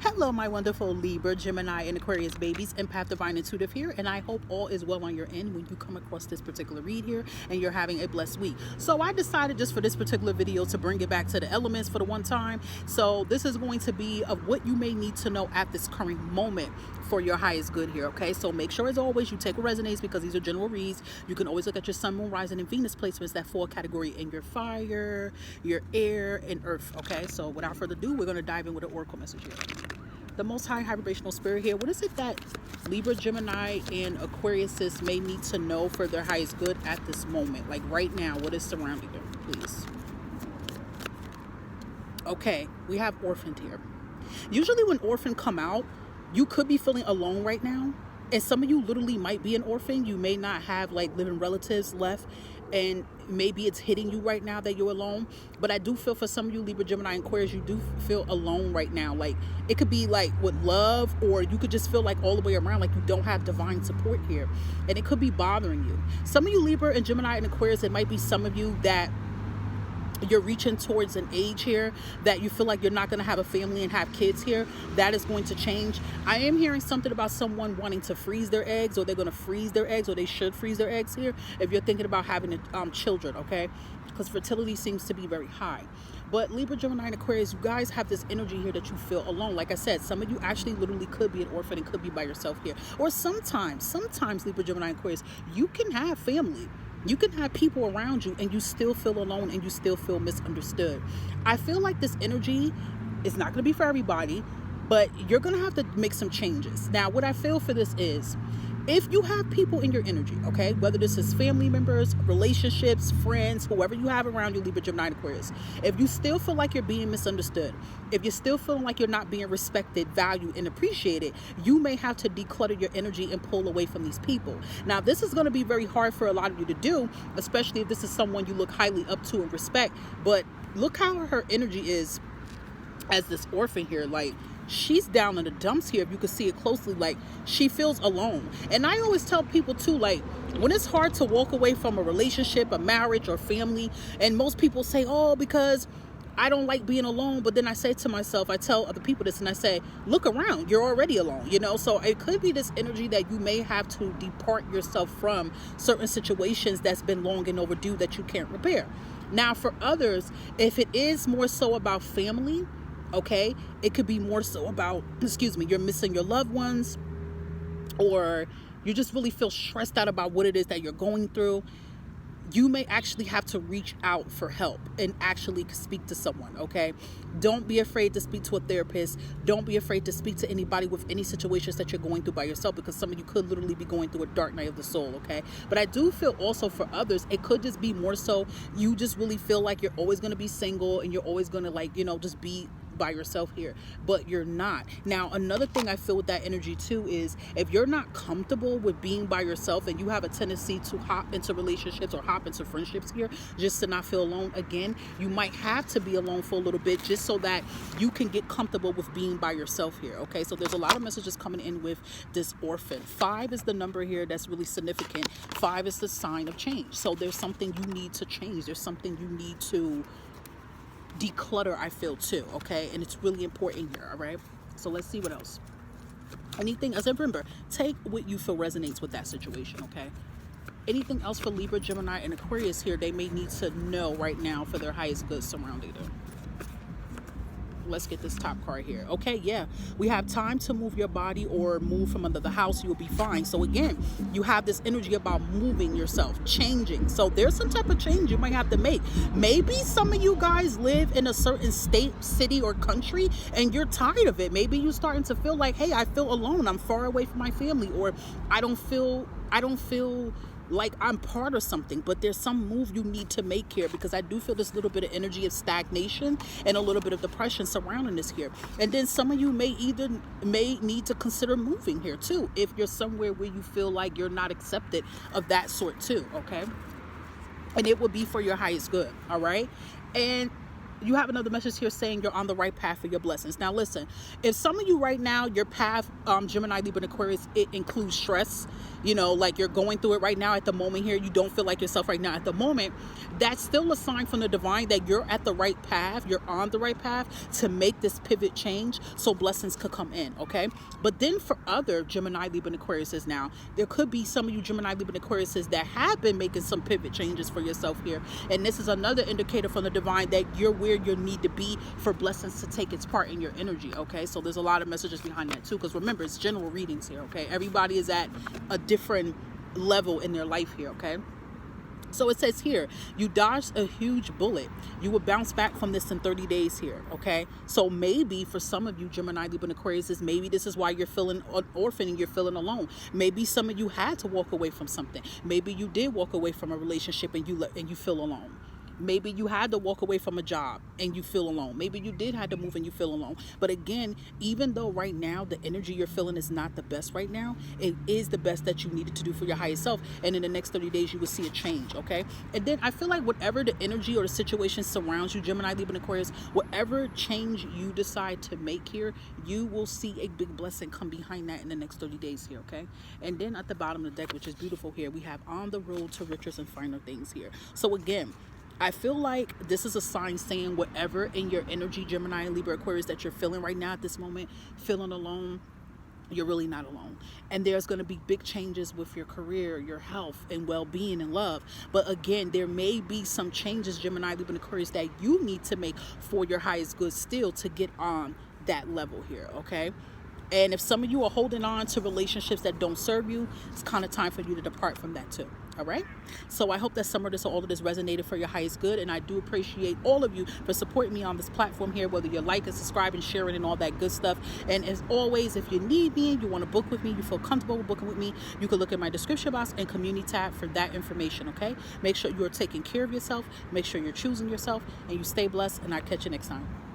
Hello, my wonderful Libra, Gemini, and Aquarius babies. Empath, Divine, Intuitive here, and I hope all is well on your end when you come across this particular read here and you're having a blessed week. So I decided just for this particular video to bring it back to the elements for the one time. So this is going to be of what you may need to know at this current moment for your highest good here, okay? So make sure, as always, you take what resonates, because these are general reads. You can always look at your sun, moon, rising, and Venus placements that fall category in your fire, your air, and earth, okay? So without further ado, we're going to dive in with an oracle message here. The most high vibrational spirit here, what is it that Libra, Gemini, and Aquarius may need to know for their highest good at this moment? Like right now, what is surrounding them, please? Okay, we have orphaned here. Usually when orphan come out, you could be feeling alone right now. And some of you literally might be an orphan. You may not have like living relatives left, and maybe it's hitting you right now that you're alone. But I do feel for some of you Libra, Gemini, and Aquarius, you do feel alone right now. Like it could be like with love, or you could just feel like all the way around like you don't have divine support here, and it could be bothering you. Some of you Libra and Gemini and Aquarius, it might be some of you that you're reaching towards an age here that you feel like you're not going to have a family and have kids here. That is going to change. I am hearing something about someone wanting to freeze their eggs, or they're going to freeze their eggs, or they should freeze their eggs here if you're thinking about having children, okay? Because fertility seems to be very high. But Libra, Gemini, and Aquarius, you guys have this energy here that you feel alone. Like I said, some of you actually literally could be an orphan and could be by yourself here. Or sometimes Libra, Gemini, and Aquarius, you can have family. You can have people around you and you still feel alone and you still feel misunderstood. I feel like this energy is not going to be for everybody, but you're going to have to make some changes. Now, what I feel for this is, if you have people in your energy, okay, whether this is family members, relationships, friends, whoever you have around you, Libra, Gemini, and Aquarius, if you still feel like you're being misunderstood, if you're still feeling like you're not being respected, valued, and appreciated, you may have to declutter your energy and pull away from these people. Now, this is going to be very hard for a lot of you to do, especially if this is someone you look highly up to and respect. But look how her energy is as this orphan here. Like, she's down in the dumps here. If you can see it closely, like she feels alone. And I always tell people too, like when it's hard to walk away from a relationship, a marriage, or family, and most people say, oh, because I don't like being alone. But then I say to myself, I tell other people this, and I say, look around, you're already alone, you know? So it could be this energy that you may have to depart yourself from certain situations that's been long and overdue that you can't repair. Now, for others, if it is more so about family, okay, it could be more so about, you're missing your loved ones, or you just really feel stressed out about what it is that you're going through. You may actually have to reach out for help and actually speak to someone, okay? Don't be afraid to speak to a therapist. Don't be afraid to speak to anybody with any situations that you're going through by yourself, because some of you could literally be going through a dark night of the soul, okay? But I do feel also for others, it could just be more so you just really feel like you're always going to be single and you're always going to, like, you know, just be by yourself here, but you're not. Now, another thing I feel with that energy too is, if you're not comfortable with being by yourself and you have a tendency to hop into relationships or hop into friendships here just to not feel alone again, you might have to be alone for a little bit just so that you can get comfortable with being by yourself here, okay? So there's a lot of messages coming in with this orphan. 5 is the number here that's really significant. 5 is the sign of change. So there's something you need to change. There's something you need to declutter, I feel too, okay? And it's really important here, all right? So let's see what else. Anything else? And remember, take what you feel resonates with that situation, okay? Anything else for Libra, Gemini, and Aquarius here they may need to know right now for their highest good surrounding them? Let's get this top card here. Okay, yeah, we have time to move your body or move from under the house. You'll be fine. So again, you have this energy about moving yourself, changing. So there's some type of change you might have to make. Maybe some of you guys live in a certain state, city, or country, and you're tired of it. Maybe you're starting to feel like, hey, I feel alone. I'm far away from my family, or I don't feel like I'm part of something. But there's some move you need to make here, because I do feel this little bit of energy of stagnation and a little bit of depression surrounding this here. And then some of you may need to consider moving here too, if you're somewhere where you feel like you're not accepted of that sort too, okay? And it will be for your highest good, all right? And you have another message here saying you're on the right path for your blessings. Now listen, if some of you right now, your path, Gemini, Libra, and Aquarius, it includes stress, you know, like you're going through it right now at the moment here, you don't feel like yourself right now at the moment, that's still a sign from the divine that you're at the right path, you're on the right path to make this pivot change so blessings could come in, okay? But then for other Gemini, Libra, and Aquariuses now, there could be some of you Gemini, Libra, and Aquariuses that have been making some pivot changes for yourself here, and this is another indicator from the divine that you're where you need to be for blessings to take its part in your energy, okay? So there's a lot of messages behind that too, because remember, it's general readings here, okay? Everybody is at a different level in their life here, okay? So it says here, you dodged a huge bullet. You will bounce back from this in 30 days here, okay? So maybe for some of you, Gemini, Libra, and Aquarius, maybe this is why you're feeling an orphan and you're feeling alone. Maybe some of you had to walk away from something. Maybe you did walk away from a relationship and you feel alone. Maybe you had to walk away from a job and you feel alone. Maybe you did have to move and you feel alone. But again, even though right now the energy you're feeling is not the best right now, it is the best that you needed to do for your highest self. And in the next 30 days, you will see a change, okay? And then I feel like whatever the energy or the situation surrounds you, Gemini, Libra, and Aquarius, whatever change you decide to make here, you will see a big blessing come behind that in the next 30 days here, okay? And then at the bottom of the deck, which is beautiful here, we have on the road to riches and finer things here. So again, I feel like this is a sign saying whatever in your energy, Gemini, and Libra, Aquarius, that you're feeling right now at this moment, feeling alone, you're really not alone. And there's going to be big changes with your career, your health, and well-being and love. But again, there may be some changes, Gemini, Libra, and Aquarius, that you need to make for your highest good still to get on that level here, okay? And if some of you are holding on to relationships that don't serve you, it's kind of time for you to depart from that too. All right. So I hope that some of this or all of this resonated for your highest good. And I do appreciate all of you for supporting me on this platform here, whether you're liking, subscribing, sharing, and all that good stuff. And as always, if you need me, you want to book with me, you feel comfortable with booking with me, you can look at my description box and community tab for that information. Okay. Make sure you are taking care of yourself. Make sure you're choosing yourself, and you stay blessed. And I'll catch you next time.